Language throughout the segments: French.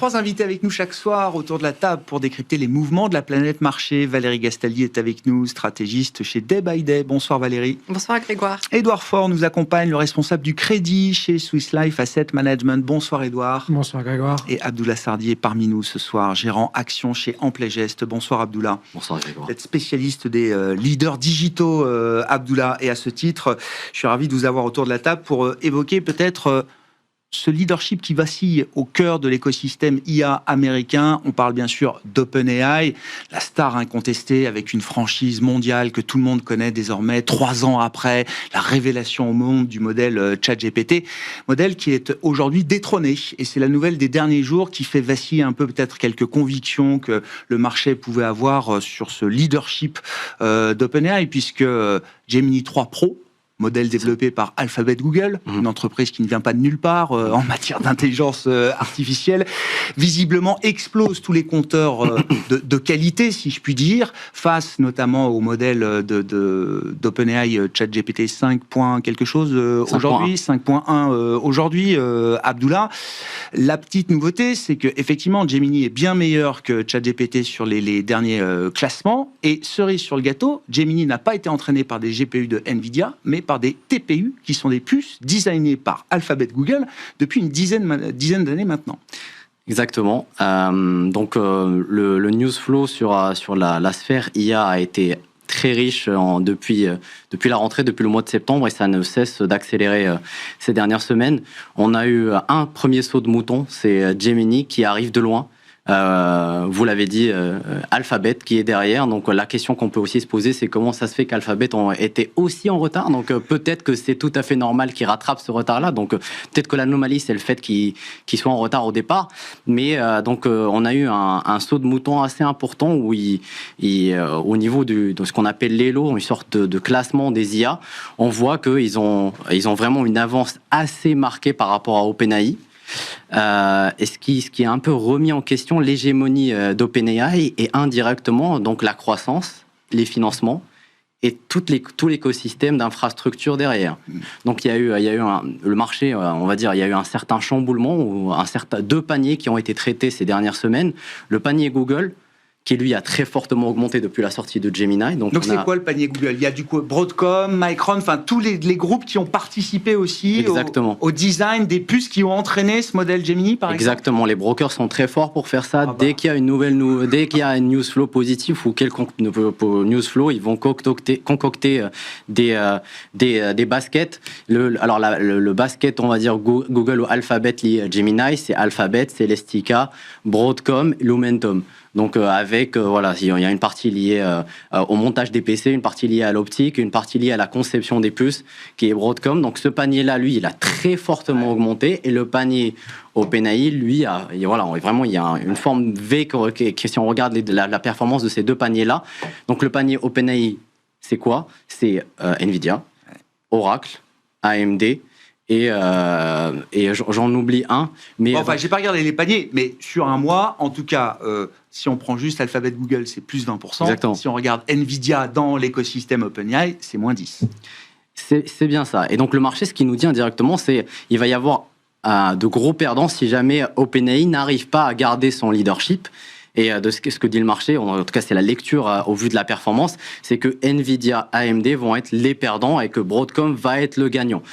3 invités avec nous chaque soir autour de la table pour décrypter les mouvements de la planète marché. Valérie Gastaldi est avec nous, stratégiste chez Day by Day. Bonsoir Valérie. Bonsoir Grégoire. Édouard Faure nous accompagne, le responsable du crédit chez Swiss Life Asset Management. Bonsoir Édouard. Bonsoir Grégoire. Et Abdoullah Sardi est parmi nous ce soir, gérant action chez Amplegest. Bonsoir Abdoullah. Bonsoir Grégoire. Vous êtes spécialiste des leaders digitaux, Abdoullah. Et à ce titre, je suis ravi de vous avoir autour de la table pour évoquer peut-être... ce leadership qui vacille au cœur de l'écosystème IA américain. On parle bien sûr d'OpenAI, la star incontestée avec une franchise mondiale que tout le monde connaît désormais, 3 ans après la révélation au monde du modèle ChatGPT, modèle qui est aujourd'hui détrôné. Et c'est la nouvelle des derniers jours qui fait vaciller un peu peut-être quelques convictions que le marché pouvait avoir sur ce leadership d'OpenAI, puisque Gemini 3 Pro, modèle développé par Alphabet Google, une entreprise qui ne vient pas de nulle part en matière d'intelligence artificielle, visiblement explose tous les compteurs de qualité, si je puis dire, face notamment au modèle d'OpenAI ChatGPT 5. Quelque chose aujourd'hui, 5.1 aujourd'hui, Abdoullah. La petite nouveauté, c'est que effectivement Gemini est bien meilleur que ChatGPT sur les derniers classements, et cerise sur le gâteau, Gemini n'a pas été entraîné par des GPU de Nvidia, mais par des TPU qui sont des puces designées par Alphabet Google depuis une dizaine d'années maintenant. Exactement. Donc le news flow sur la sphère IA a été très riche depuis la rentrée, depuis le mois de septembre, et ça ne cesse d'accélérer ces dernières semaines. On a eu un premier saut de mouton, c'est Gemini qui arrive de loin. Vous l'avez dit, Alphabet qui est derrière. Donc la question qu'on peut aussi se poser, c'est comment ça se fait qu'Alphabet ont été aussi en retard. Donc peut-être que c'est tout à fait normal qu'ils rattrapent ce retard-là. Donc peut-être que l'anomalie, c'est le fait qu'ils soient en retard au départ. Mais donc on a eu un saut de mouton assez important où au niveau de ce qu'on appelle l'ELO, une sorte de classement des IA, on voit qu'ils ont vraiment une avance assez marquée par rapport à OpenAI. Et ce qui est un peu remis en question l'hégémonie d'OpenAI et indirectement donc la croissance, les financements et tout l'écosystème d'infrastructures derrière. Donc il y a eu le marché, on va dire, il y a eu un certain chamboulement ou 2 paniers qui ont été traités ces dernières semaines. Le panier Google, qui lui a très fortement augmenté depuis la sortie de Gemini. Donc c'est quoi le panier Google? Il y a du coup Broadcom, Micron, enfin tous les groupes qui ont participé aussi au design des puces qui ont entraîné ce modèle Gemini, par exemple. Exactement, les brokers sont très forts pour faire ça. Dès qu'il y a dès qu'il y a un news flow positif ou quelconque news flow, ils vont concocter des baskets. Le basket, on va dire Google ou Alphabet lié à Gemini, c'est Alphabet, Celestica, Broadcom, Lumentum. Donc avec, il y a une partie liée au montage des PC, une partie liée à l'optique, une partie liée à la conception des puces, qui est Broadcom. Donc ce panier-là, lui, il a très fortement augmenté. Et le panier OpenAI, lui, il y a une forme V si on regarde la performance de ces 2 paniers-là. Donc le panier OpenAI, c'est quoi? C'est Nvidia, Oracle, AMD... Et j'en oublie un. Mais j'ai pas regardé les paniers, mais sur un mois, en tout cas, si on prend juste Alphabet Google, c'est plus 20%. Exactement. Si on regarde Nvidia dans l'écosystème OpenAI, c'est moins 10%. C'est bien ça. Et donc le marché, ce qu'il nous dit indirectement, c'est qu'il va y avoir de gros perdants si jamais OpenAI n'arrive pas à garder son leadership. Et de ce que dit le marché, en tout cas c'est la lecture au vu de la performance, c'est que Nvidia, AMD vont être les perdants et que Broadcom va être le gagnant.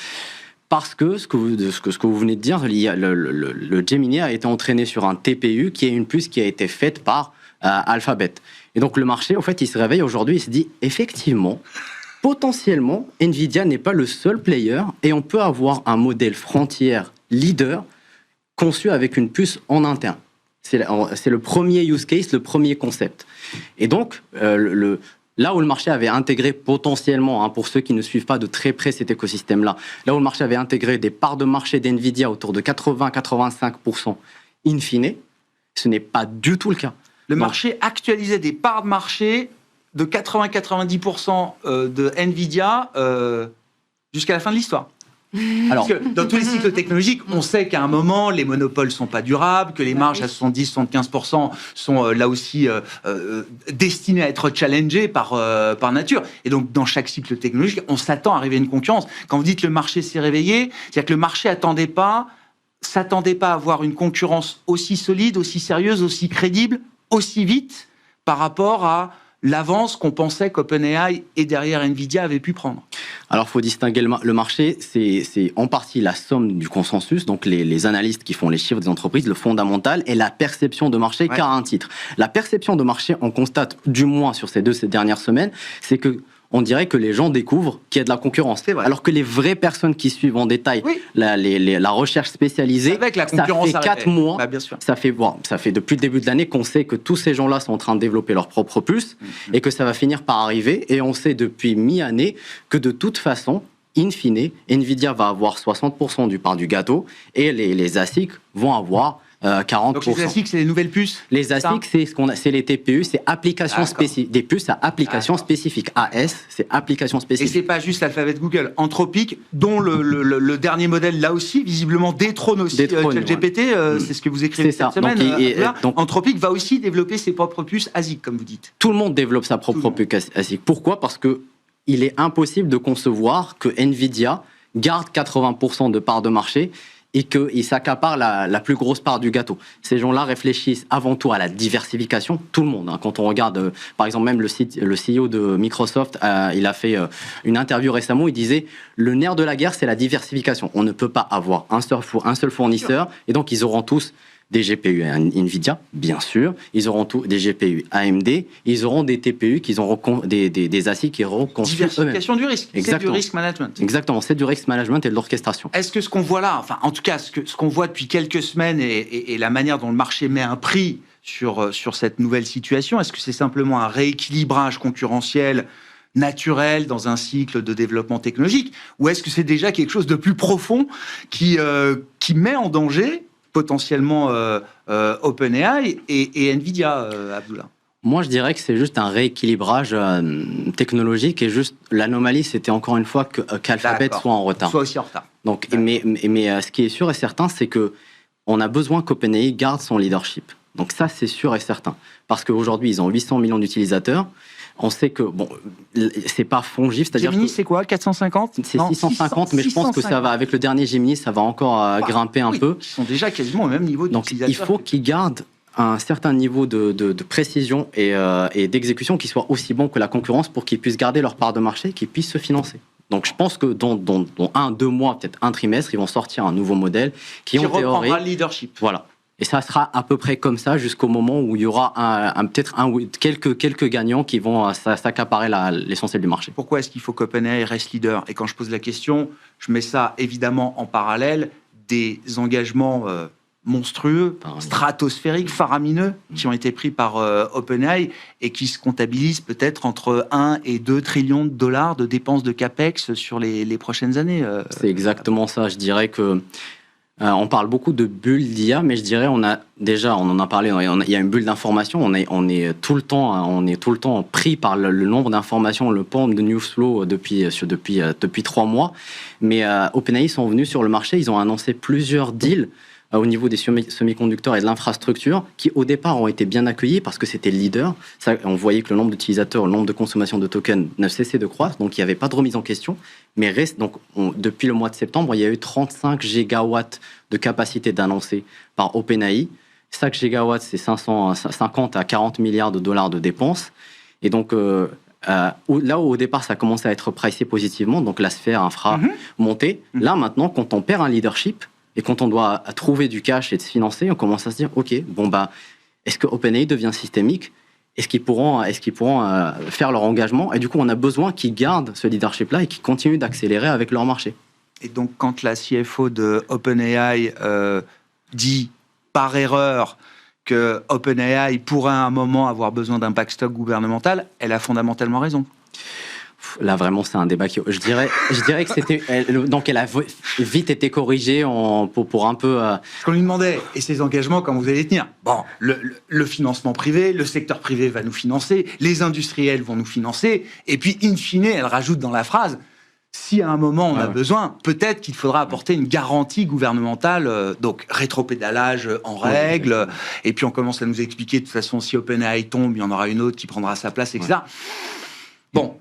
Parce que ce que vous venez de dire, le Gemini a été entraîné sur un TPU qui est une puce qui a été faite par Alphabet. Et donc le marché, en fait, il se réveille aujourd'hui, il se dit effectivement, potentiellement, Nvidia n'est pas le seul player et on peut avoir un modèle frontier leader conçu avec une puce en interne. C'est le premier use case, le premier concept. Et donc, là où le marché avait intégré potentiellement, pour ceux qui ne suivent pas de très près cet écosystème-là, là où le marché avait intégré des parts de marché d'NVIDIA autour de 80-85% in fine, ce n'est pas du tout le cas. Le marché actualisait des parts de marché de 80-90% de NVIDIA jusqu'à la fin de l'histoire. Alors, parce que dans tous les cycles technologiques, on sait qu'à un moment, les monopoles ne sont pas durables, que les marges à 70-75% sont là aussi destinées à être challengées par nature. Et donc, dans chaque cycle technologique, on s'attend à arriver à une concurrence. Quand vous dites que le marché s'est réveillé, c'est-à-dire que le marché n'attendait pas s'attendait pas à avoir une concurrence aussi solide, aussi sérieuse, aussi crédible, aussi vite par rapport à l'avance qu'on pensait qu'OpenAI et derrière Nvidia avaient pu prendre. Alors, il faut distinguer le marché, c'est en partie la somme du consensus, donc les analystes qui font les chiffres des entreprises, le fondamental, et la perception de marché qu'a un titre. La perception de marché, on constate, du moins sur ces dernières semaines, c'est que on dirait que les gens découvrent qu'il y a de la concurrence. Alors que les vraies personnes qui suivent en détail la recherche spécialisée, avec la concurrence ça fait 4 mois, bien sûr. ça fait depuis le début de l'année qu'on sait que tous ces gens-là sont en train de développer leur propre puce et que ça va finir par arriver. Et on sait depuis mi-année que de toute façon, in fine, Nvidia va avoir 60% du part du gâteau et les ASIC vont avoir 40%. Donc les ASIC, c'est les nouvelles puces. Les ASIC, c'est les TPU, c'est applications spécifiques. Des puces à applications spécifiques. AS, c'est applications spécifiques. Et c'est pas juste l'alphabet Google. Anthropic, dont le dernier modèle, là aussi, visiblement détrône aussi ChatGPT. C'est ce que vous écrivez cette semaine. Donc, Anthropic va aussi développer ses propres puces ASIC, comme vous dites. Tout le monde développe sa propre puce ASIC. Pourquoi ? Parce que il est impossible de concevoir que Nvidia garde 80% de part de marché et qu'il s'accapare la plus grosse part du gâteau. Ces gens-là réfléchissent avant tout à la diversification, tout le monde. Quand on regarde, par exemple, même le CEO de Microsoft, il a fait une interview récemment où il disait « Le nerf de la guerre, c'est la diversification. On ne peut pas avoir un seul fournisseur, et donc ils auront tous des GPU Nvidia, bien sûr, ils auront tous des GPU AMD, ils auront des TPU, des ASIC qui auront conçus diversification du risque, c'est du risk management. Exactement, c'est du risk management et de l'orchestration. Est-ce que ce qu'on voit là, enfin en tout cas ce qu'on voit depuis quelques semaines et la manière dont le marché met un prix sur cette nouvelle situation, est-ce que c'est simplement un rééquilibrage concurrentiel naturel dans un cycle de développement technologique, ou est-ce que c'est déjà quelque chose de plus profond qui met en danger potentiellement OpenAI et Nvidia, Abdullah? Moi, je dirais que c'est juste un rééquilibrage technologique et juste l'anomalie, c'était encore une fois qu'Alphabet soit en retard. Soit aussi en retard. Donc, mais ce qui est sûr et certain, c'est que on a besoin qu'OpenAI garde son leadership. Donc ça, c'est sûr et certain. Parce qu'aujourd'hui, ils ont 800 millions d'utilisateurs. On sait que, bon, c'est pas fongible, c'est-à-dire Gemini, c'est quoi, 450? C'est 650, mais je pense que ça va, avec le dernier Gemini, ça va encore grimper un peu. Ils sont déjà quasiment au même niveau d'utilisateurs. Donc, il faut qu'ils gardent un certain niveau de précision et d'exécution qui soit aussi bon que la concurrence pour qu'ils puissent garder leur part de marché et qu'ils puissent se financer. Donc, je pense que dans 1-2 mois, peut-être un trimestre, ils vont sortir un nouveau modèle qui en théorie reprendra le leadership. Voilà. Et ça sera à peu près comme ça jusqu'au moment où il y aura quelques gagnants qui vont s'accaparer l'essentiel du marché. Pourquoi est-ce qu'il faut qu'OpenAI reste leader? Et quand je pose la question, je mets ça évidemment en parallèle des engagements monstrueux, stratosphériques, faramineux, qui ont été pris par OpenAI et qui se comptabilisent peut-être entre 1 et 2 trillions de dollars de dépenses de CAPEX sur les prochaines années. C'est exactement ça. Je dirais que on parle beaucoup de bulles d'IA, mais je dirais on en a parlé. Il y a une bulle d'information. On est tout le temps pris par le nombre d'informations, le pompe de news flow depuis 3 mois. Mais OpenAI sont venus sur le marché. Ils ont annoncé plusieurs deals au niveau des semi-conducteurs et de l'infrastructure, qui au départ ont été bien accueillis parce que c'était le leader. Ça, on voyait que le nombre d'utilisateurs, le nombre de consommation de tokens ne cessait de croître, donc il n'y avait pas de remise en question. Mais depuis le mois de septembre, il y a eu 35 gigawatts de capacité d'annoncer par OpenAI. 5 gigawatts, c'est 50 à 40 milliards de dollars de dépenses. Et donc, là où au départ ça commençait à être pricé positivement, donc la sphère infra montée, là maintenant, quand on perd un leadership, et quand on doit trouver du cash et se financer, on commence à se dire, OK, est-ce que OpenAI devient systémique? Est-ce qu'ils pourront faire leur engagement? Et du coup, on a besoin qu'ils gardent ce leadership-là et qu'ils continuent d'accélérer avec leur marché. Et donc, quand la CFO de OpenAI dit par erreur que OpenAI pourrait à un moment avoir besoin d'un backstop gouvernemental, elle a fondamentalement raison. Là, vraiment, c'est un débat qui... Je dirais que c'était... Donc, elle a vite été corrigée pour un peu... Ce qu'on lui demandait, et ses engagements, comment vous allez les tenir? Bon, le financement privé, le secteur privé va nous financer, les industriels vont nous financer, et puis, in fine, elle rajoute dans la phrase, si à un moment on a besoin, peut-être qu'il faudra apporter une garantie gouvernementale, donc rétropédalage en règle, et puis on commence à nous expliquer, de toute façon, si OpenAI tombe, il y en aura une autre qui prendra sa place, etc. Bon...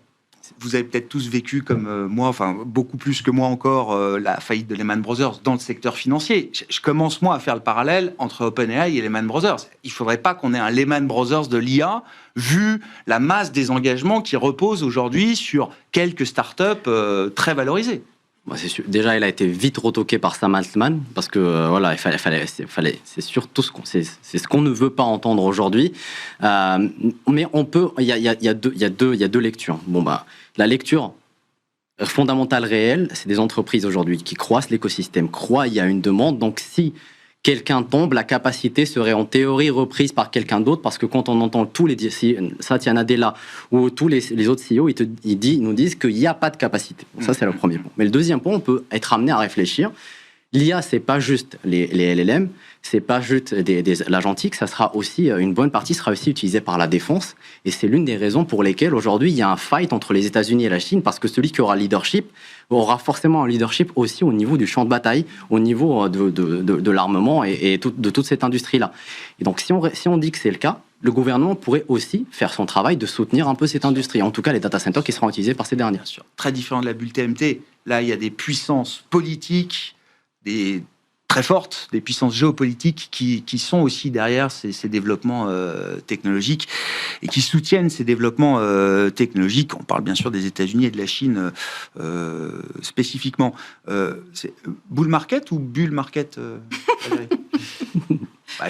Vous avez peut-être tous vécu comme moi, enfin beaucoup plus que moi encore, la faillite de Lehman Brothers dans le secteur financier. Je commence moi à faire le parallèle entre OpenAI et Lehman Brothers. Il ne faudrait pas qu'on ait un Lehman Brothers de l'IA, vu la masse des engagements qui reposent aujourd'hui sur quelques startups très valorisées. C'est sûr. Déjà, il a été vite retoqué par Sam Altman parce que voilà, c'est surtout c'est ce qu'on ne veut pas entendre aujourd'hui. Mais on peut, il y a deux lectures. La lecture fondamentale réelle, c'est des entreprises aujourd'hui qui croissent l'écosystème, croient il y a une demande. Donc si quelqu'un tombe, la capacité serait en théorie reprise par quelqu'un d'autre, parce que quand on entend tous les Satya Nadella ou tous les autres CEO, ils nous disent qu'il n'y a pas de capacité. Ça, c'est le premier point. Mais le deuxième point, on peut être amené à réfléchir. L'IA, c'est pas juste les LLM, c'est pas juste l'agentique, ça sera aussi, une bonne partie sera aussi utilisée par la défense. Et c'est l'une des raisons pour lesquelles aujourd'hui, il y a un fight entre les États-Unis et la Chine, parce que celui qui aura le leadership aura forcément un leadership aussi au niveau du champ de bataille, au niveau de l'armement et de toute cette industrie-là. Et donc, si on dit que c'est le cas, le gouvernement pourrait aussi faire son travail de soutenir un peu cette industrie, en tout cas les data centers qui seront utilisés par ces derniers. Bien sûr. Très différent de la bulle TMT. Là, il y a des puissances politiques, très fortes, des puissances géopolitiques qui sont aussi derrière ces développements technologiques et qui soutiennent ces développements technologiques. On parle bien sûr des États-Unis et de la Chine spécifiquement. C'est bull market ou bull market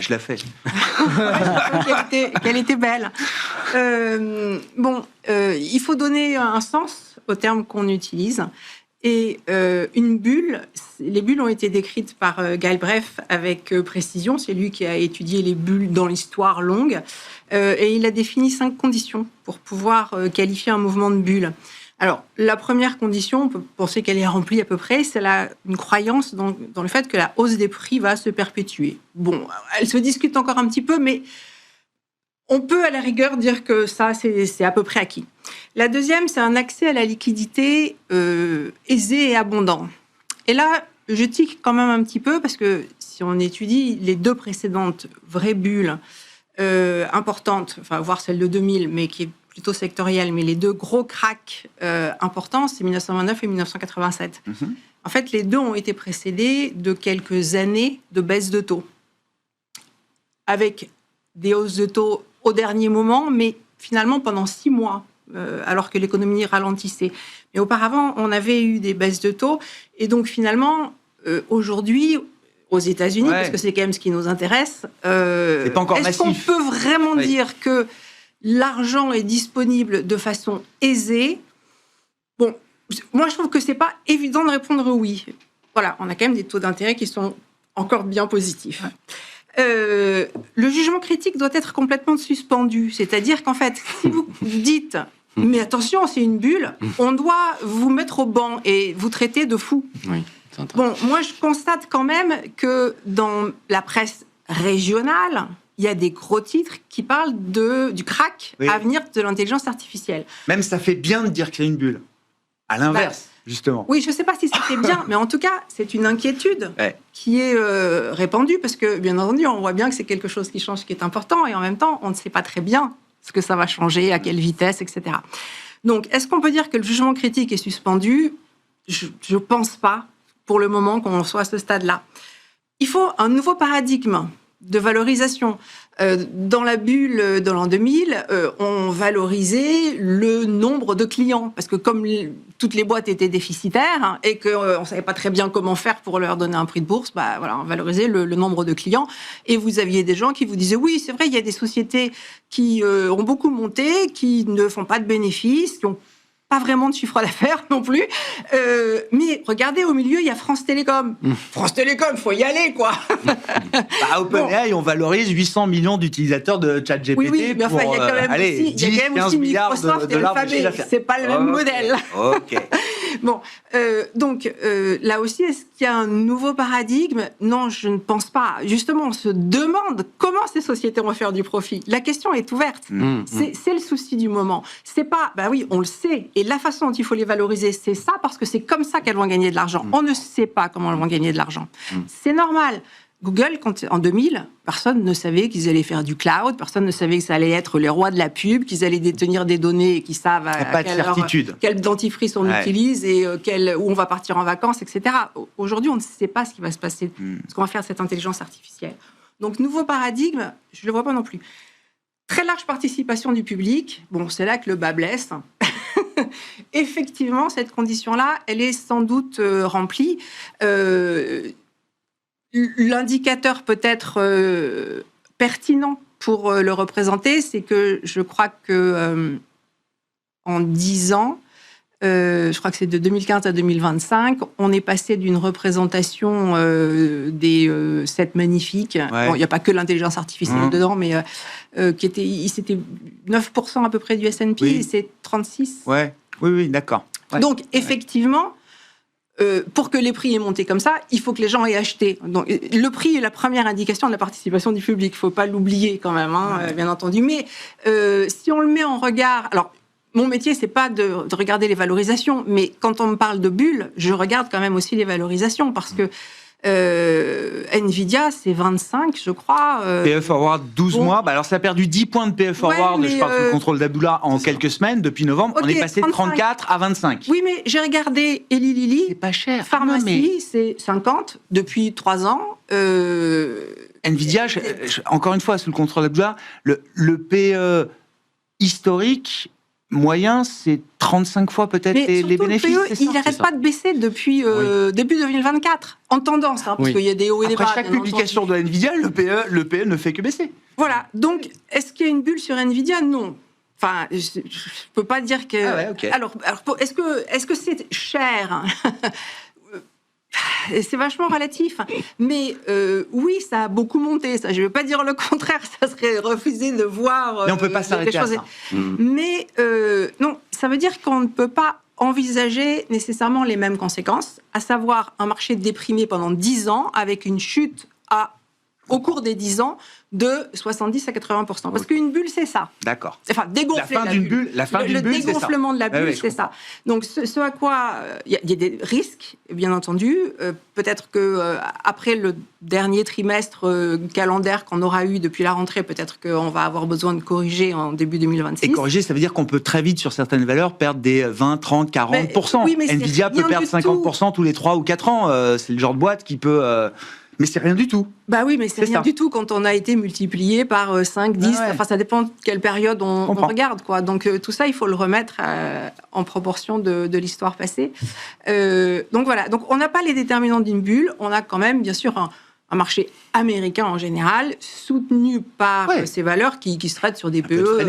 je la fais. Qu'elle était belle. Il faut donner un sens aux termes qu'on utilise. Et une bulle, les bulles ont été décrites par Galbraith avec précision. C'est lui qui a étudié les bulles dans l'histoire longue. Et il a défini 5 conditions pour pouvoir qualifier un mouvement de bulle. Alors, la première condition, on peut penser qu'elle est remplie à peu près, c'est une croyance dans le fait que la hausse des prix va se perpétuer. Bon, elle se discute encore un petit peu, mais on peut à la rigueur dire que ça, c'est à peu près acquis. La deuxième, c'est un accès à la liquidité aisé et abondant. Et là, je tique quand même un petit peu, parce que si on étudie les 2 précédentes vraies bulles importantes, enfin, voire celle de 2000, mais qui est plutôt sectorielle, mais les 2 gros cracks importants, c'est 1929 et 1987. En fait, les 2 ont été précédés de quelques années de baisse de taux, avec des hausses de taux au dernier moment, mais finalement pendant 6 mois, alors que l'économie ralentissait. Mais auparavant, on avait eu des baisses de taux, et donc finalement, aujourd'hui, aux États-Unis, parce que c'est quand même ce qui nous intéresse, c'est pas encore est-ce qu'on peut vraiment dire que l'argent est disponible de façon aisée? Bon, moi je trouve que c'est pas évident de répondre oui. Voilà, on a quand même des taux d'intérêt qui sont encore bien positifs. Le jugement critique doit être complètement suspendu. C'est-à-dire qu'en fait, si vous dites « mais attention, c'est une bulle », on doit vous mettre au banc et vous traiter de fou. Oui, bon, moi, je constate quand même que dans la presse régionale, il y a des gros titres qui parlent du crack à venir de l'intelligence artificielle. Même ça fait bien de dire que c'est une bulle. À l'inverse. Justement. Oui, je ne sais pas si c'était bien, mais en tout cas, c'est une inquiétude qui est répandue, parce que, bien entendu, on voit bien que c'est quelque chose qui change, qui est important, et en même temps, on ne sait pas très bien ce que ça va changer, à quelle vitesse, etc. Donc, est-ce qu'on peut dire que le jugement critique est suspendu? Je ne pense pas, pour le moment, qu'on soit à ce stade-là. Il faut un nouveau paradigme de valorisation. Dans la bulle de l'an 2000, on valorisait le nombre de clients, parce que comme toutes les boîtes étaient déficitaires et qu'on ne savait pas très bien comment faire pour leur donner un prix de bourse, on valorisait le nombre de clients. Et vous aviez des gens qui vous disaient « oui, c'est vrai, il y a des sociétés qui ont beaucoup monté, qui ne font pas de bénéfices, qui ont pas vraiment de chiffre d'affaires non plus. Mais regardez, au milieu, il y a France Télécom. France Télécom, il faut y aller, quoi. OpenAI, on valorise 800 millions d'utilisateurs de ChatGPT. Oui, mais enfin, il y a quand même aussi Microsoft et Alphabet. C'est pas le même modèle. OK. Bon, donc, là aussi, est-ce qu'il y a un nouveau paradigme? Non, je ne pense pas. Justement, on se demande comment ces sociétés vont faire du profit. La question est ouverte. C'est le souci du moment. C'est pas, oui, on le sait. Et la façon dont il faut les valoriser, c'est ça, parce que c'est comme ça qu'elles vont gagner de l'argent. On ne sait pas comment elles vont gagner de l'argent. C'est normal. Google, en 2000, personne ne savait qu'ils allaient faire du cloud, personne ne savait que ça allait être les rois de la pub, qu'ils allaient détenir des données et qu'ils savent à quel dentifrice on utilise et où on va partir en vacances, etc. Aujourd'hui, on ne sait pas ce qui va se passer, ce qu'on va faire de cette intelligence artificielle. Donc, nouveau paradigme, je ne le vois pas non plus. Très large participation du public, bon, c'est là que le bas blesse. Effectivement, cette condition-là, elle est sans doute remplie. L'indicateur peut-être pertinent pour le représenter, c'est que je crois que en 10 ans, je crois que c'est de 2015 à 2025, on est passé d'une représentation des 7 magnifiques. Bon, il n'y a pas que l'intelligence artificielle dedans, mais c'était 9% à peu près du S&P, et c'est 36. Oui, d'accord. Donc, effectivement, pour que les prix aient monté comme ça, il faut que les gens aient acheté. Donc, le prix est la première indication de la participation du public. Il ne faut pas l'oublier quand même, bien entendu. Mais si on le met en regard... Alors, mon métier, c'est pas de regarder les valorisations, mais quand on me parle de bulles, je regarde quand même aussi les valorisations, parce que Nvidia, c'est 25, je crois. PE Forward, 12 mois. Alors, ça a perdu 10 points de PE Forward, je parle sous le contrôle d'Abdullah, en quelques semaines, depuis novembre. On est passé de 34 à 25. Oui, mais j'ai regardé Eli Lilly. C'est pas cher. Pharmacie, c'est 50 depuis 3 ans. Nvidia, encore une fois, sous le contrôle d'Abdullah, le PE historique moyen, c'est 35 fois peut-être les bénéfices. Le PE, il n'arrête pas de baisser depuis début 2024, en tendance, parce qu'il y a des hauts et des bas. Après chaque publication de Nvidia, le PE ne fait que baisser. Voilà, donc est-ce qu'il y a une bulle sur Nvidia ? Non. Enfin, je ne peux pas dire que... Okay. Alors est-ce que c'est cher ? C'est vachement relatif, mais oui, ça a beaucoup monté. Ça, je ne veux pas dire le contraire, ça serait refuser de voir. Mais on ne peut pas s'arrêter à ça. Mais non, ça veut dire qu'on ne peut pas envisager nécessairement les mêmes conséquences, à savoir un marché déprimé pendant 10 ans avec une chute au cours des 10 ans de 70 à 80%. Parce qu'une bulle, c'est ça. D'accord. Enfin, dégonfler la bulle. Le dégonflement de la bulle, c'est ça. Donc, ce à quoi... Il y a des risques, bien entendu. Peut-être qu'après le dernier trimestre calendaire qu'on aura eu depuis la rentrée, peut-être qu'on va avoir besoin de corriger en début 2026. Et corriger, ça veut dire qu'on peut très vite, sur certaines valeurs, perdre des 20, 30, 40%. Oui, mais Nvidia peut perdre 50% tous les 3 ou 4 ans. C'est le genre de boîte qui peut... Mais c'est rien du tout. Bah oui, mais c'est rien du tout quand on a été multiplié par 5, 10. Enfin, ça dépend de quelle période on regarde, quoi. Donc, tout ça, il faut le remettre en proportion de l'histoire passée. Donc, voilà. Donc, on n'a pas les déterminants d'une bulle. On a quand même, bien sûr, un marché américain en général, soutenu par ces valeurs qui se traitent sur des PE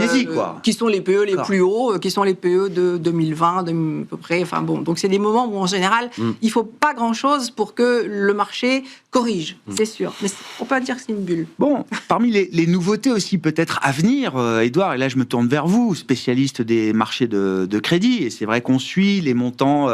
qui sont les PE les plus hauts, qui sont les PE de 2020, à peu près. Enfin bon, donc c'est des moments où en général, il ne faut pas grand-chose pour que le marché corrige, c'est sûr. Mais on peut pas dire que c'est une bulle. Bon, parmi les nouveautés aussi peut-être à venir, Édouard, et là je me tourne vers vous, spécialiste des marchés de crédit, et c'est vrai qu'on suit les montants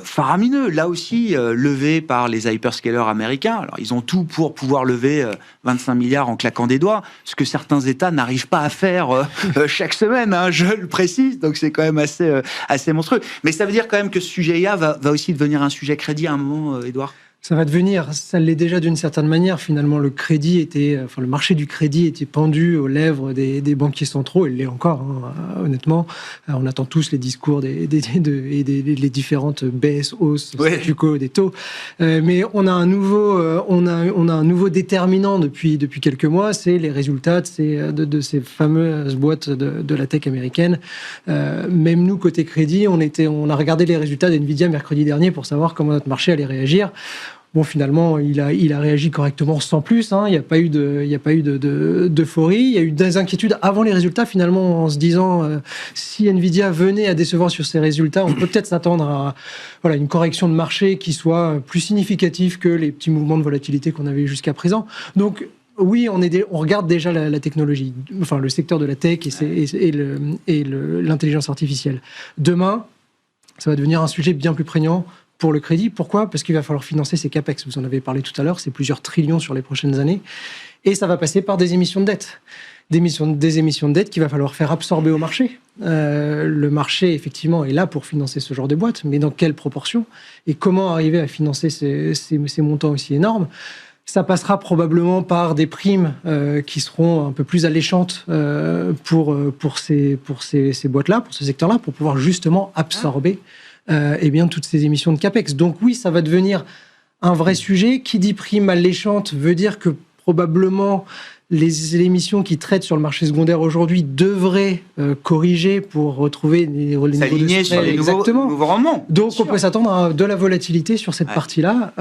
faramineux, là aussi levés par les hyperscalers américains. Alors ils ont tout pour pouvoir lever 25 milliards en claquant des doigts, ce que certains États n'arrivent pas à faire chaque semaine, hein, je le précise, donc c'est quand même assez monstrueux. Mais ça veut dire quand même que ce sujet IA va aussi devenir un sujet crédit à un moment, Édouard ? Ça va devenir, ça l'est déjà d'une certaine manière. Finalement, le marché du crédit était pendu aux lèvres des banquiers centraux. Il l'est encore, hein, honnêtement. On attend tous les discours et les différentes baisses, hausses, statu quo des taux. Mais on a un nouveau déterminant depuis quelques mois. C'est les résultats de ces fameuses boîtes de la tech américaine. Même nous, côté crédit, on a regardé les résultats d'Nvidia mercredi dernier pour savoir comment notre marché allait réagir. Bon, finalement, il a réagi correctement sans plus. Hein. Il n'y a pas eu d'euphorie. Il y a eu des inquiétudes avant les résultats, finalement, en se disant si Nvidia venait à décevoir sur ses résultats, on peut peut-être s'attendre à une correction de marché qui soit plus significative que les petits mouvements de volatilité qu'on avait eu jusqu'à présent. Donc, oui, on regarde déjà la technologie, enfin le secteur de la tech et l'intelligence artificielle. Demain, ça va devenir un sujet bien plus prégnant pour le crédit. Pourquoi ? Parce qu'il va falloir financer ces capex. Vous en avez parlé tout à l'heure, c'est plusieurs trillions sur les prochaines années. Et ça va passer par des émissions de dette. Des émissions de dette qu'il va falloir faire absorber au marché. Le marché, effectivement, est là pour financer ce genre de boîte, mais dans quelle proportion ? Et comment arriver à financer ces montants aussi énormes ? Ça passera probablement par des primes qui seront un peu plus alléchantes pour ces boîtes-là, pour ce secteur-là, pour pouvoir justement absorber toutes ces émissions de CAPEX. Donc oui, ça va devenir un vrai sujet. Qui dit prime alléchante veut dire que probablement les émissions qui traitent sur le marché secondaire aujourd'hui devraient corriger pour retrouver les niveaux s'aligner sur les nouveaux rendements. Donc on peut s'attendre à de la volatilité sur cette partie-là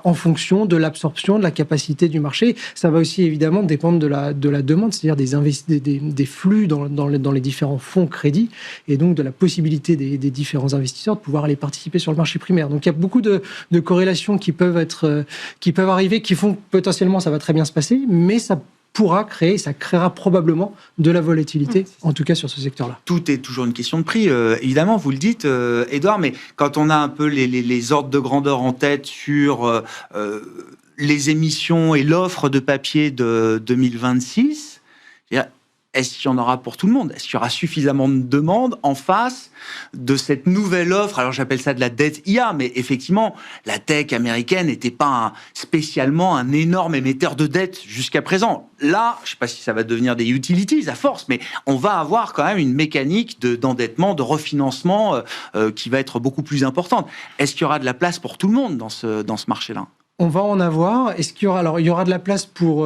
en fonction de l'absorption, de la capacité du marché. Ça va aussi évidemment dépendre de la demande, c'est-à-dire des flux dans les différents fonds crédits et donc de la possibilité des différents investisseurs de pouvoir aller participer sur le marché primaire. Donc il y a beaucoup de corrélations qui peuvent arriver, qui font que potentiellement ça va très bien se passer, mais ça créera probablement de la volatilité, en tout cas sur ce secteur-là. Tout est toujours une question de prix, évidemment, vous le dites, Édouard, mais quand on a un peu les ordres de grandeur en tête sur les émissions et l'offre de papier de 2026, est-ce qu'il y en aura pour tout le monde ? Est-ce qu'il y aura suffisamment de demandes en face de cette nouvelle offre ? Alors j'appelle ça de la dette IA, mais effectivement, la tech américaine n'était pas spécialement un énorme émetteur de dette jusqu'à présent. Là, je ne sais pas si ça va devenir des utilities à force, mais on va avoir quand même une mécanique d'endettement, de refinancement qui va être beaucoup plus importante. Est-ce qu'il y aura de la place pour tout le monde dans ce marché-là ? On va en avoir. Est-ce qu'il y aura... Alors, il y aura de la place pour...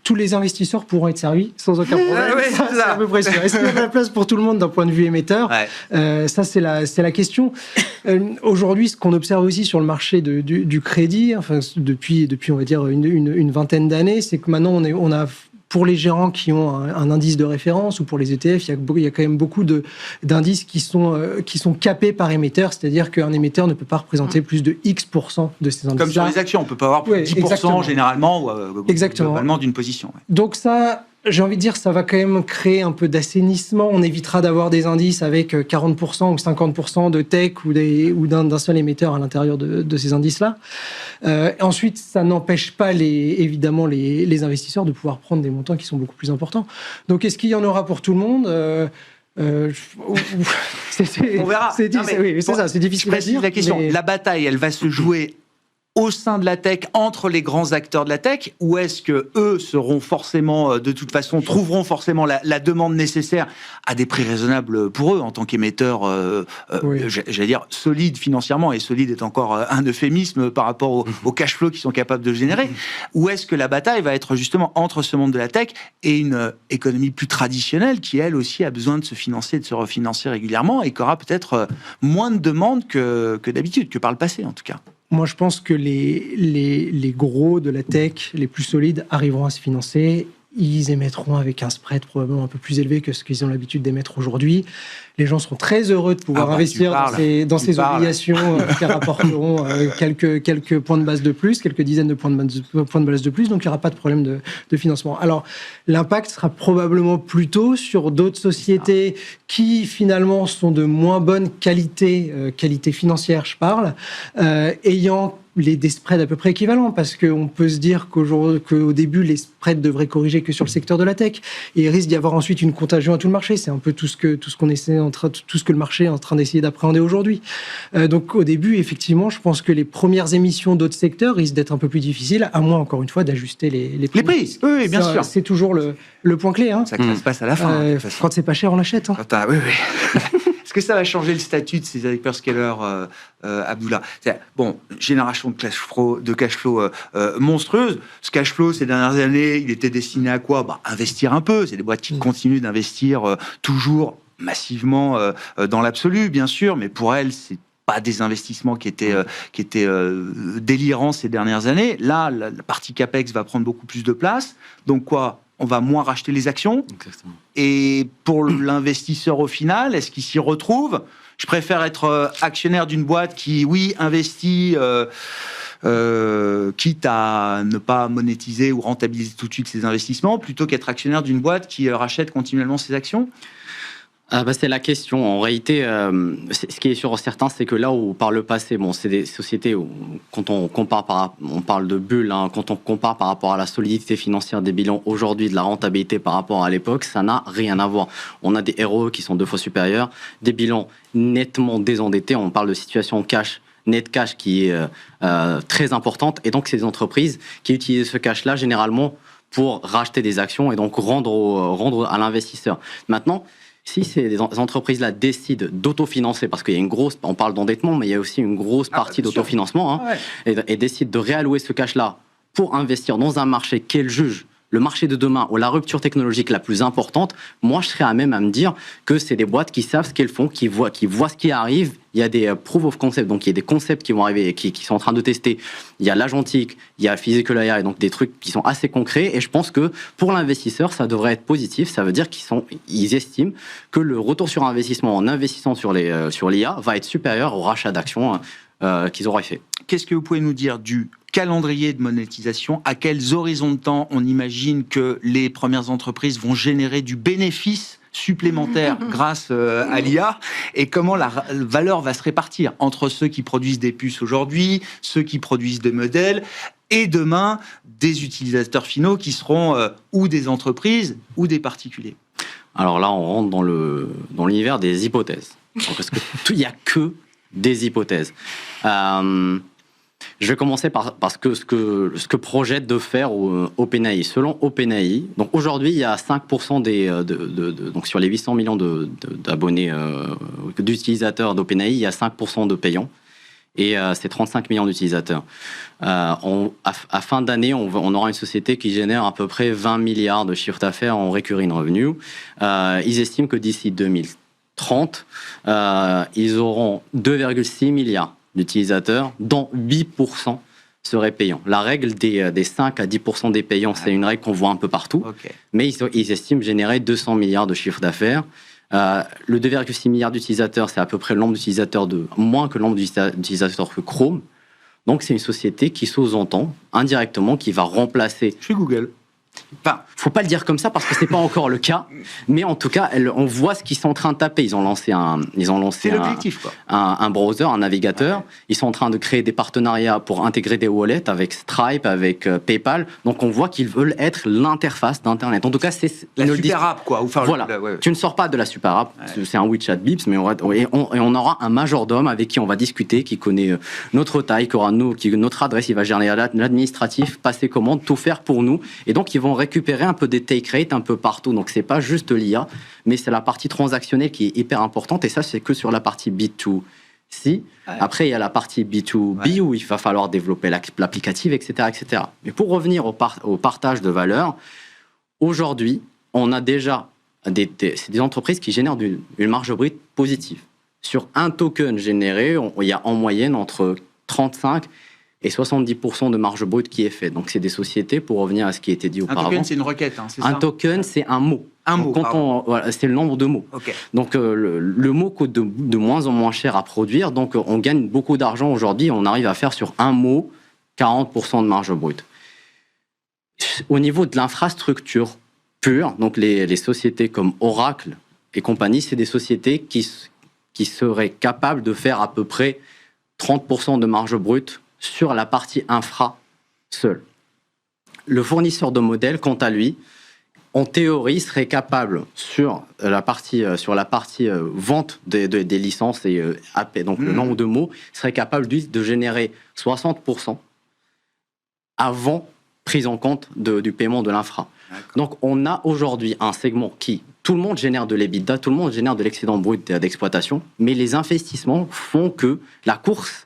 tous les investisseurs pourront être servis sans aucun problème. C'est à peu près sûr. Est-ce qu'il y a de la place pour tout le monde d'un point de vue émetteur ? Ça, c'est la question. Aujourd'hui, ce qu'on observe aussi sur le marché du crédit, enfin, depuis on va dire, une vingtaine d'années, c'est que maintenant, on a pour les gérants qui ont un indice de référence ou pour les ETF, il y a quand même beaucoup d'indices qui sont capés par émetteur, c'est-à-dire qu'un émetteur ne peut pas représenter plus de X% de ces indices. Comme sur les actions, on ne peut pas avoir plus de 10% exactement. Généralement ou globalement d'une position. Donc ça, j'ai envie de dire, ça va quand même créer un peu d'assainissement. On évitera d'avoir des indices avec 40% ou 50% de tech ou d'un seul émetteur à l'intérieur de ces indices-là. Ensuite, ça n'empêche pas évidemment les investisseurs de pouvoir prendre des montants qui sont beaucoup plus importants. Donc, est-ce qu'il y en aura pour tout le monde ? On verra. C'est difficile à dire. La question, la bataille, elle va se jouer au sein de la tech, entre les grands acteurs de la tech, ou est-ce que eux seront forcément, de toute façon, trouveront forcément la demande nécessaire à des prix raisonnables pour eux en tant qu'émetteurs, j'allais dire solide financièrement, et solide est encore un euphémisme par rapport au cash flow qu'ils sont capables de générer, ou est-ce que la bataille va être justement entre ce monde de la tech et une économie plus traditionnelle qui elle aussi a besoin de se financer et de se refinancer régulièrement et qui aura peut-être moins de demandes que d'habitude, que par le passé en tout cas. Moi, je pense que les gros de la tech, les plus solides, arriveront à se financer. Ils émettront avec un spread probablement un peu plus élevé que ce qu'ils ont l'habitude d'émettre aujourd'hui. Les gens seront très heureux de pouvoir investir dans ces obligations qui rapporteront quelques points de base de plus, quelques dizaines de points de base de plus. Donc, il n'y aura pas de problème de financement. Alors, l'impact sera probablement plutôt sur d'autres sociétés qui, finalement, sont de moins bonne qualité financière, je parle, ayant des spreads à peu près équivalents, parce qu'on peut se dire qu'au début, les spreads devraient corriger que sur le secteur de la tech, et il risque d'y avoir ensuite une contagion à tout le marché. C'est un peu tout ce que le marché est en train d'essayer d'appréhender aujourd'hui. Donc au début, effectivement, je pense que les premières émissions d'autres secteurs risquent d'être un peu plus difficiles, à moins, encore une fois, d'ajuster les prix. Oui, bien sûr. C'est toujours le point clé. Hein. Ça se passe à la fin. Quand c'est pas cher, on l'achète. Hein. Oui. Est-ce que ça va changer le statut de ces hyperscalers, Abdullah ? Bon, génération de cash flow monstrueuse. Ce cash flow, ces dernières années, il était destiné à quoi ? Investir un peu. C'est des boîtes qui continuent d'investir toujours massivement dans l'absolu, bien sûr, mais pour elles, c'est pas des investissements qui étaient délirants ces dernières années. Là, la partie CAPEX va prendre beaucoup plus de place. Donc quoi ? On va moins racheter les actions. Exactement. Et pour l'investisseur au final, est-ce qu'il s'y retrouve ? Je préfère être actionnaire d'une boîte qui, oui, investit, quitte à ne pas monétiser ou rentabiliser tout de suite ses investissements, plutôt qu'être actionnaire d'une boîte qui rachète continuellement ses actions. C'est la question. En réalité, ce qui est sûr certain, c'est que là où par le passé, c'est des sociétés où, quand on compare, on parle de bulles, hein, quand on compare par rapport à la solidité financière des bilans aujourd'hui, de la rentabilité par rapport à l'époque, ça n'a rien à voir. On a des ROE qui sont 2 fois supérieurs, des bilans nettement désendettés. On parle de situation cash net cash qui est très importante. Et donc, c'est des entreprises qui utilisent ce cash-là généralement pour racheter des actions et donc rendre à l'investisseur. Maintenant, si ces entreprises-là décident d'autofinancer, parce qu'il y a une grosse, on parle d'endettement, mais il y a aussi une grosse partie d'autofinancement, et décident de réallouer ce cash-là pour investir dans un marché qu'elles jugent le marché de demain ou la rupture technologique la plus importante, moi, je serais à même à me dire que c'est des boîtes qui savent ce qu'elles font, qui voient ce qui arrive. Il y a des proof of concept, donc il y a des concepts qui vont arriver, qui sont en train de tester. Il y a l'agentique, il y a physical AI, donc des trucs qui sont assez concrets. Et je pense que pour l'investisseur, ça devrait être positif. Ça veut dire qu'ils estiment que le retour sur investissement en investissant sur l'IA va être supérieur au rachat d'actions qu'ils auraient fait. Qu'est-ce que vous pouvez nous dire du calendrier de monétisation? À quels horizons de temps on imagine que les premières entreprises vont générer du bénéfice supplémentaire grâce à l'IA, et comment la valeur va se répartir entre ceux qui produisent des puces aujourd'hui, ceux qui produisent des modèles, et demain des utilisateurs finaux qui seront ou des entreprises ou des particuliers? Alors là, on rentre dans l'univers des hypothèses. Parce qu'il n'y a que des hypothèses. Je vais commencer par ce que projette de faire OpenAI. Selon OpenAI, donc aujourd'hui, il y a 5% donc sur les 800 millions d'abonnés, d'utilisateurs d'OpenAI, il y a 5% de payants. Et c'est 35 millions d'utilisateurs. À fin d'année, on aura une société qui génère à peu près 20 milliards de chiffre d'affaires en recurring revenue. Ils estiment que d'ici 2030, ils auront 2,6 milliards d'utilisateurs, dont 8% seraient payants. La règle des 5 à 10% des payants, c'est une règle qu'on voit un peu partout. Okay. Mais ils estiment générer 200 milliards de chiffre d'affaires. Le 2,6 milliards d'utilisateurs, c'est à peu près le nombre d'utilisateurs moins que le nombre d'utilisateurs que Chrome. Donc, c'est une société qui sous-entend indirectement qui va remplacer... Je suis Google. Enfin, faut pas le dire comme ça parce que c'est pas encore le cas, mais en tout cas, on voit ce qu'ils sont en train de taper. Ils ont lancé un browser, un navigateur. Ouais. Ils sont en train de créer des partenariats pour intégrer des wallets avec Stripe, avec PayPal. Donc, on voit qu'ils veulent être l'interface d'Internet. En tout cas, c'est la super app, quoi. Voilà. Tu ne sors pas de la super app. Ouais. C'est un WeChat Bips, mais on aura un majordome avec qui on va discuter, qui connaît notre taille, qui aura notre adresse. Il va gérer l'administratif, passer commande, tout faire pour nous. Et donc, ils vont récupérer un peu des take rates un peu partout. Donc, c'est pas juste l'IA, mais c'est la partie transactionnelle qui est hyper importante. Et ça, c'est que sur la partie B2C. Ouais. Après, il y a la partie B2B où il va falloir développer l'applicatif, etc., etc. Mais pour revenir au partage de valeur, aujourd'hui, on a déjà c'est des entreprises qui génèrent une marge brute positive. Sur un token généré, il y a en moyenne entre 35 et 70% de marge brute qui est fait. Donc, c'est des sociétés, pour revenir à ce qui a été dit auparavant. Un token, c'est une requête, c'est ça ? Un token, c'est un mot. C'est le nombre de mots. Okay. Donc, le mot coûte de moins en moins cher à produire. Donc, on gagne beaucoup d'argent aujourd'hui. On arrive à faire sur un mot 40% de marge brute. Au niveau de l'infrastructure pure, donc les sociétés comme Oracle et compagnie, c'est des sociétés qui seraient capables de faire à peu près 30% de marge brute sur la partie infra seule. Le fournisseur de modèles, quant à lui, en théorie, serait capable sur la partie vente des licences et AP, donc le nombre de mots, serait capable de générer 60% avant prise en compte du paiement de l'infra. Donc, on a aujourd'hui un segment qui, tout le monde génère de l'EBITDA, tout le monde génère de l'excédent brut d'exploitation, mais les investissements font que la course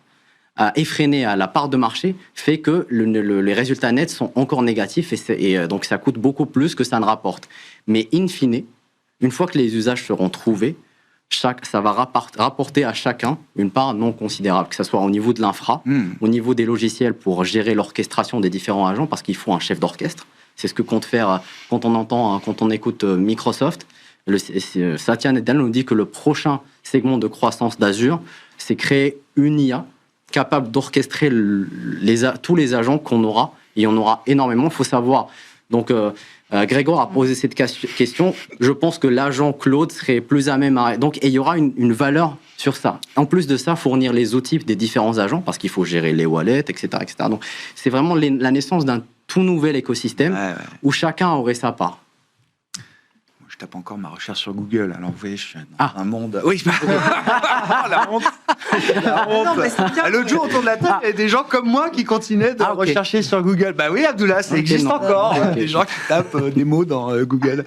effrénée à la part de marché fait que les résultats nets sont encore négatifs et donc ça coûte beaucoup plus que ça ne rapporte. Mais in fine, une fois que les usages seront trouvés, ça va rapporter à chacun une part non considérable, que ce soit au niveau de l'infra, au niveau des logiciels pour gérer l'orchestration des différents agents, parce qu'il faut un chef d'orchestre. C'est ce que compte faire quand on écoute Microsoft. Satya Nadella nous dit que le prochain segment de croissance d'Azure, c'est créer une IA capable d'orchestrer tous les agents qu'on aura, et on aura énormément, il faut savoir. Donc, Grégoire a posé cette question, je pense que l'agent Claude serait plus à même à... Donc, et il y aura une valeur sur ça. En plus de ça, fournir les outils des différents agents, parce qu'il faut gérer les wallets, etc. etc. Donc, c'est vraiment la naissance d'un tout nouvel écosystème où chacun aurait sa part. Je tape encore ma recherche sur Google. Alors, vous voyez, je suis dans un monde... Oui, la honte. La honte. Non, mais c'est bien. L'autre jour, autour de la table, il y avait des gens comme moi qui continuaient de Ah, ok. rechercher sur Google. Bah oui, Abdullah, ça Ok, existe non. encore. Ok. Des gens qui tapent des mots dans Google.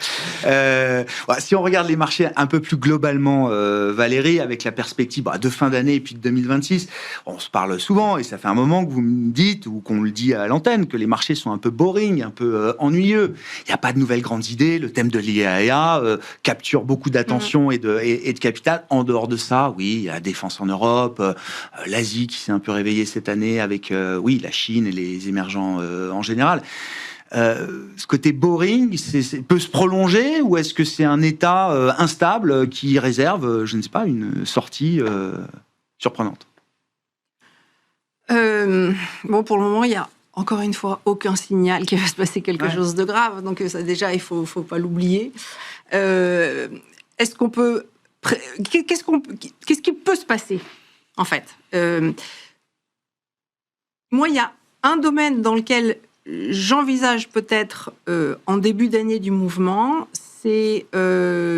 Si on regarde les marchés un peu plus globalement, Valérie, avec la perspective de fin d'année et puis de 2026, on se parle souvent, et ça fait un moment que vous me dites, ou qu'on le dit à l'antenne, que les marchés sont un peu boring, un peu ennuyeux. Il n'y a pas de nouvelles grandes idées. Le thème de l'IAEA capture beaucoup d'attention et de capital. En dehors de ça, oui, il y a la défense en Europe, l'Asie qui s'est un peu réveillée cette année avec, la Chine et les émergents en général. Ce côté boring peut se prolonger, ou est-ce que c'est un état instable qui réserve, je ne sais pas, une sortie surprenante? Bon, pour le moment, il y a encore une fois aucun signal qu'il va se passer quelque chose de grave. Donc ça, déjà, il faut pas l'oublier. Est-ce qu'on peut... Qu'est-ce qui peut se passer, en fait? Moi, il y a un domaine dans lequel j'envisage peut-être en début d'année du mouvement, c'est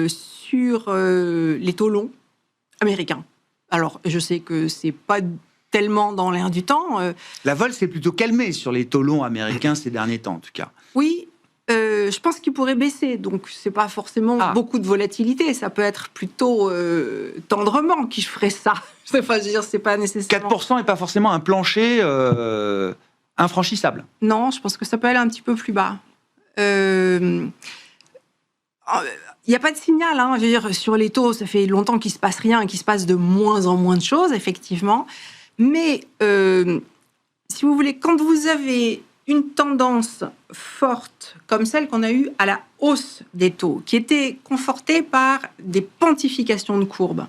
sur les taux longs américains. Alors, je sais que c'est pas tellement dans l'air du temps. La vol s'est plutôt calmée sur les taux longs américains ces derniers temps, en tout cas. Oui, je pense qu'il pourrait baisser. Donc, c'est pas forcément beaucoup de volatilité. Ça peut être plutôt tendrement qui ferait ça. Je veux dire, c'est pas nécessairement... 4% n'est pas forcément un plancher infranchissable. Non, je pense que ça peut aller un petit peu plus bas. Il n'y a pas de signal. Je veux dire, sur les taux, ça fait longtemps qu'il ne se passe rien et qu'il se passe de moins en moins de choses, effectivement. Mais, si vous voulez, quand vous avez une tendance forte, comme celle qu'on a eue à la hausse des taux, qui était confortée par des pontifications de courbes,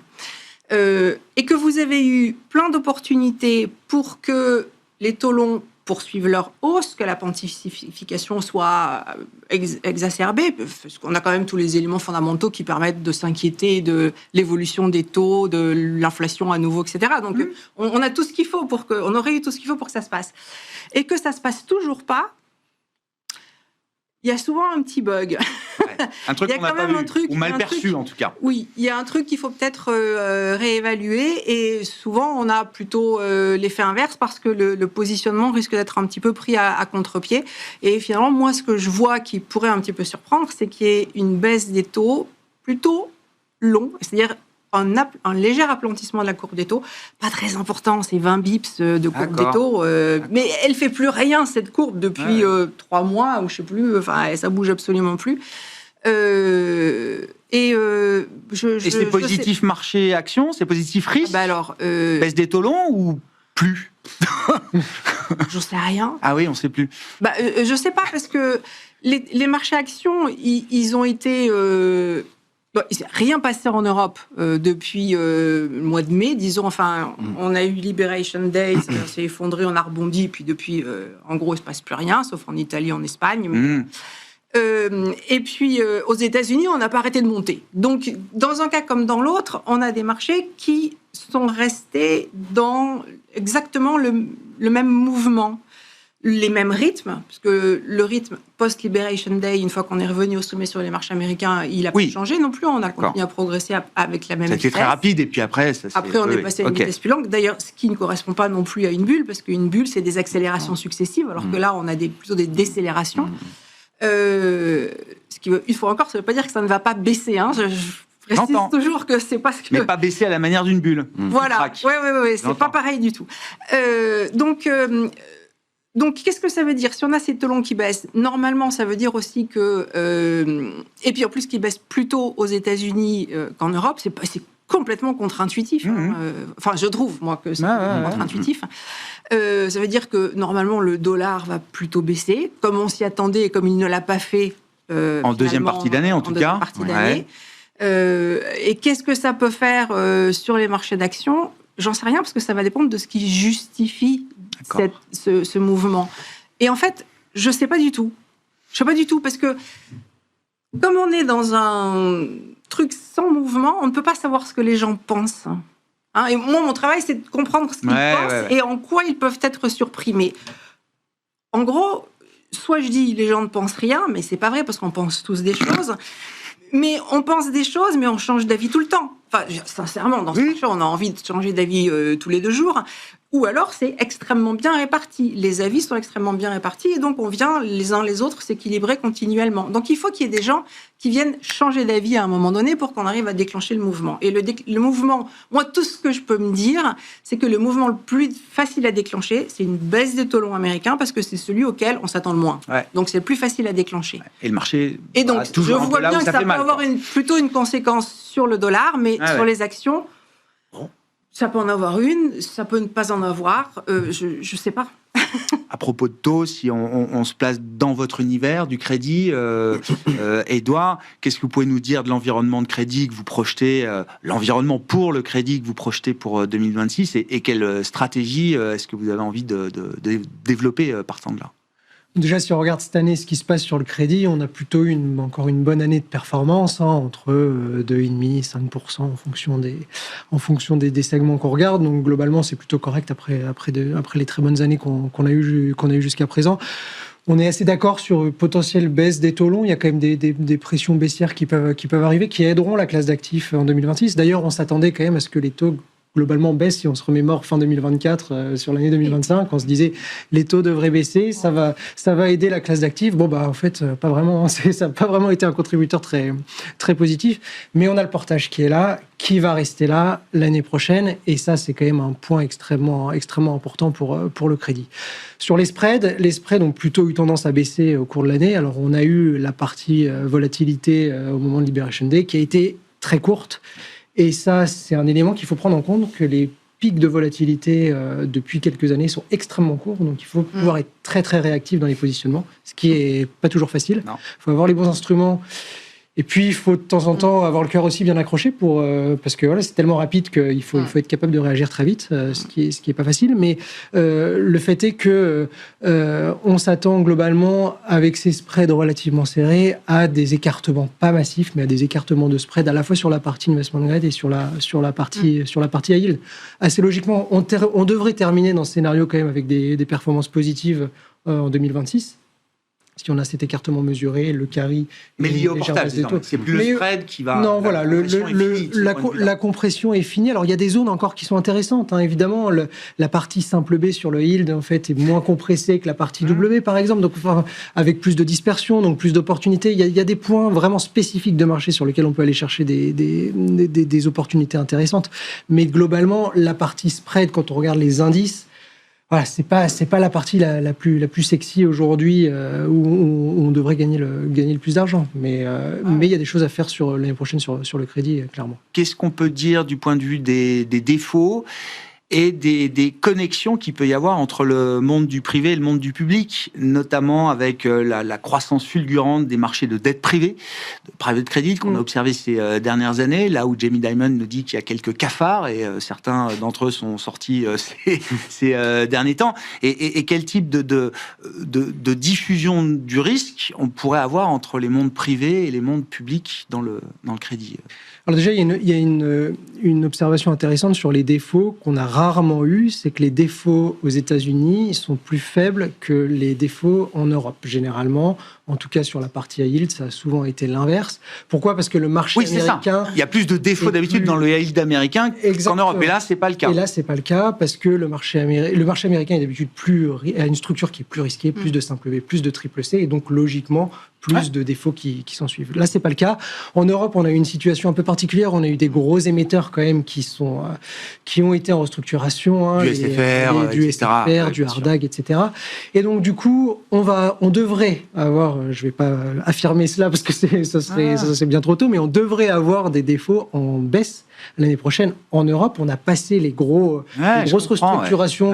et que vous avez eu plein d'opportunités pour que les taux longs poursuivent leur hausse, que la pontification soit exacerbée, parce qu'on a quand même tous les éléments fondamentaux qui permettent de s'inquiéter de l'évolution des taux, de l'inflation à nouveau, etc. Donc, on a tout ce qu'il faut on aurait eu tout ce qu'il faut pour que ça se passe. Et que ça se passe toujours pas, il y a souvent un petit bug. Ouais, un truc qu'on n'a pas vu, ou mal perçu en tout cas. Oui, il y a un truc qu'il faut peut-être réévaluer, et souvent on a plutôt l'effet inverse parce que le positionnement risque d'être un petit peu pris à contre-pied. Et finalement, moi, ce que je vois qui pourrait un petit peu surprendre, c'est qu'il y ait une baisse des taux plutôt long, c'est-à-dire un léger aplatissement de la courbe des taux, pas très important, c'est 20 bips de courbe des taux, mais elle fait plus rien, cette courbe, depuis 3 mois, ou je sais plus, enfin, ça bouge absolument plus. Et c'est positif marché-action, c'est positif risque, baisse des taux longs ou plus? J'en sais rien. Ah oui, on ne sait plus. Je ne sais pas, parce que les marchés actions, ils ont été... il s'est rien passé en Europe depuis le mois de mai, disons. Enfin, on a eu Liberation Day, ça s'est effondré, on a rebondi, puis depuis, en gros, il ne se passe plus rien, sauf en Italie, en Espagne. Et puis, aux États-Unis, on n'a pas arrêté de monter. Donc, dans un cas comme dans l'autre, on a des marchés qui sont restés dans exactement le même mouvement, les mêmes rythmes, parce que le rythme post-Liberation Day, une fois qu'on est revenu au sommet sur les marchés américains, il n'a pas changé non plus. On a continué à progresser avec la même vitesse. C'était très rapide, et puis après... on est passé à une vitesse plus longue. D'ailleurs, ce qui ne correspond pas non plus à une bulle, parce qu'une bulle, c'est des accélérations successives, alors que là, on a plutôt des décélérations. Une fois encore, ça ne veut pas dire que ça ne va pas baisser. Je précise toujours que c'est pas ce que... Mais pas baisser à la manière d'une bulle. Voilà, oui, c'est pas pareil du tout. Donc, qu'est-ce que ça veut dire? Si on a ces taux longs qui baissent, normalement, ça veut dire aussi que... et puis en plus, qui baissent plutôt aux États-Unis qu'en Europe, c'est complètement contre-intuitif. Enfin, je trouve, moi, que c'est contre-intuitif. Ça veut dire que, normalement, le dollar va plutôt baisser, comme on s'y attendait et comme il ne l'a pas fait... en deuxième partie d'année, en tout cas. Et qu'est-ce que ça peut faire sur les marchés d'actions? J'en sais rien, parce que ça va dépendre de ce qui justifie ce mouvement. Et en fait, je ne sais pas du tout. Je ne sais pas du tout, parce que comme on est dans un truc sans mouvement, on ne peut pas savoir ce que les gens pensent. Et moi, mon travail, c'est de comprendre ce qu'ils pensent et en quoi ils peuvent être surpris. Mais en gros, soit je dis les gens ne pensent rien, mais c'est pas vrai, parce qu'on pense tous des choses. Mais on pense des choses, mais on change d'avis tout le temps. Enfin, sincèrement, dans ce marché, on a envie de changer d'avis tous les 2 jours. Ou alors, c'est extrêmement bien réparti. Les avis sont extrêmement bien répartis et donc on vient les uns les autres s'équilibrer continuellement. Donc il faut qu'il y ait des gens qui viennent changer d'avis à un moment donné pour qu'on arrive à déclencher le mouvement. Et le mouvement, moi, tout ce que je peux me dire, c'est que le mouvement le plus facile à déclencher, c'est une baisse des taux longs américains parce que c'est celui auquel on s'attend le moins. Ouais. Donc c'est le plus facile à déclencher. Et le marché... Et donc, je vois bien que ça peut avoir plutôt une conséquence sur le dollar, mais sur les actions... Ça peut en avoir une, ça peut ne pas en avoir, je ne sais pas. À propos de taux, si on se place dans votre univers du crédit, Édouard, qu'est-ce que vous pouvez nous dire de l'environnement de crédit que vous projetez, l'environnement pour le crédit que vous projetez pour 2026 et quelle stratégie est-ce que vous avez envie de développer partant de là? Déjà, si on regarde cette année ce qui se passe sur le crédit, on a plutôt encore une bonne année de performance, entre 2,5% et 5% en fonction des segments qu'on regarde. Donc globalement, c'est plutôt correct après les très bonnes années qu'on a eues jusqu'à présent. On est assez d'accord sur une potentielle baisse des taux longs. Il y a quand même des pressions baissières qui peuvent arriver, qui aideront la classe d'actifs en 2026. D'ailleurs, on s'attendait quand même à ce que les taux globalement baisse si on se remémore fin 2024 sur l'année 2025. On se disait les taux devraient baisser, ça va aider la classe d'actifs. Bon, en fait, pas vraiment. Ça n'a pas vraiment été un contributeur très, très positif. Mais on a le portage qui est là, qui va rester là l'année prochaine. Et ça, c'est quand même un point extrêmement, extrêmement important pour le crédit. Sur les spreads ont plutôt eu tendance à baisser au cours de l'année. Alors, on a eu la partie volatilité au moment de Liberation Day qui a été très courte. Et ça, c'est un élément qu'il faut prendre en compte, que les pics de volatilité depuis quelques années sont extrêmement courts. Donc, il faut pouvoir être très, très réactif dans les positionnements, ce qui n'est pas toujours facile. Il faut avoir les bons instruments. Et puis, il faut de temps en temps avoir le cœur aussi bien accroché parce que voilà, c'est tellement rapide qu'il faut être capable de réagir très vite, ce qui est pas facile. Mais le fait est que on s'attend globalement, avec ces spreads relativement serrés, à des écartements, pas massifs, mais à des écartements de spreads à la fois sur la partie investment grade et sur la partie high yield. Assez logiquement, on devrait terminer dans ce scénario quand même avec des performances positives en 2026. Si on a cet écartement mesuré, le carry... Mais lié au portage, c'est plus le spread qui va... Non, voilà, la compression est finie. Alors, il y a des zones encore qui sont intéressantes. Évidemment, la partie simple B sur le yield, en fait, est moins compressée que la partie W, par exemple, donc avec plus de dispersion, donc plus d'opportunités. Il y a des points vraiment spécifiques de marché sur lesquels on peut aller chercher des opportunités intéressantes. Mais globalement, la partie spread, quand on regarde les indices, voilà, c'est pas la partie la plus sexy aujourd'hui où on devrait gagner le plus d'argent. Mais il y a des choses à faire sur l'année prochaine sur le crédit, clairement. Qu'est-ce qu'on peut dire du point de vue des défauts et des connexions qu'il peut y avoir entre le monde du privé et le monde du public, notamment avec la croissance fulgurante des marchés de dette privée, de private credit qu'on a observé ces dernières années, là où Jamie Dimon nous dit qu'il y a quelques cafards et certains d'entre eux sont sortis ces derniers temps. Et quel type de diffusion du risque on pourrait avoir entre les mondes privés et les mondes publics dans le crédit? Alors déjà, il y a une observation intéressante sur les défauts qu'on a rarement eu, c'est que les défauts aux États-Unis sont plus faibles que les défauts en Europe, généralement. En tout cas, sur la partie high yield, ça a souvent été l'inverse. Pourquoi ? Parce que le marché américain... Il y a plus de défauts d'habitude dans le high yield américain qu'en Europe. Et là, c'est pas le cas. Et là, c'est pas le cas parce que le marché américain est d'habitude a une structure qui est plus risquée, plus de simple B, plus de triple C, et donc logiquement plus de défauts qui s'en suivent. Là, c'est pas le cas. En Europe, on a eu une situation un peu particulière. On a eu des gros émetteurs quand même qui ont été en restructuration, du SFR, du Ardag, etc. Et donc du coup, on devrait avoir, je vais pas affirmer cela parce que ça serait bien trop tôt, mais on devrait avoir des défauts en baisse l'année prochaine. En Europe, on a passé les grosses restructurations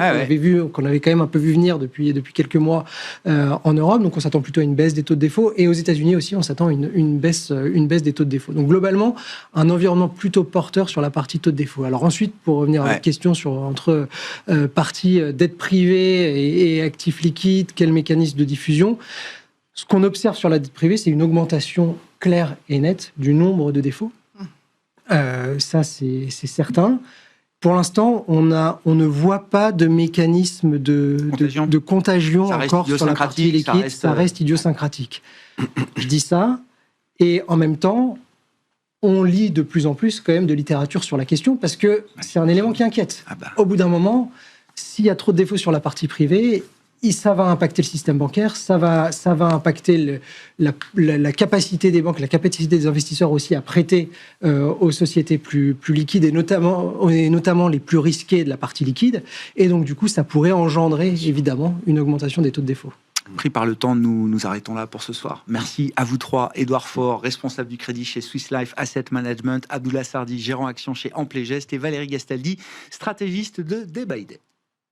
qu'on avait quand même un peu vu venir depuis quelques mois en Europe. Donc on s'attend plutôt à une baisse des taux de défaut. Et aux États-Unis aussi, on s'attend à une baisse des taux de défaut. Donc globalement, un environnement plutôt porteur sur la partie taux de défaut. Alors ensuite, pour revenir à votre question entre partie dette privée et actifs liquides, quel mécanisme de diffusion? Ce qu'on observe sur la dette privée, c'est une augmentation claire et nette du nombre de défauts. Ça, c'est certain. Pour l'instant, on ne voit pas de mécanisme de contagion encore sur la partie liquide. Ça reste idiosyncratique. Je dis ça, et en même temps, on lit de plus en plus quand même de littérature sur la question parce que c'est un élément qui inquiète. Au bout d'un moment, s'il y a trop de défauts sur la partie privée, ça va impacter le système bancaire, ça va impacter la capacité des banques, la capacité des investisseurs aussi à prêter aux sociétés plus liquides et notamment les plus risquées de la partie liquide. Et donc, du coup, ça pourrait engendrer évidemment une augmentation des taux de défaut. Pris par le temps, nous arrêtons là pour ce soir. Merci à vous trois. Édouard Faure, responsable du crédit chez Swiss Life Asset Management, Abdullah Sardi, gérant action chez Amplégest, et Valérie Gastaldi, stratégiste de Day by Day.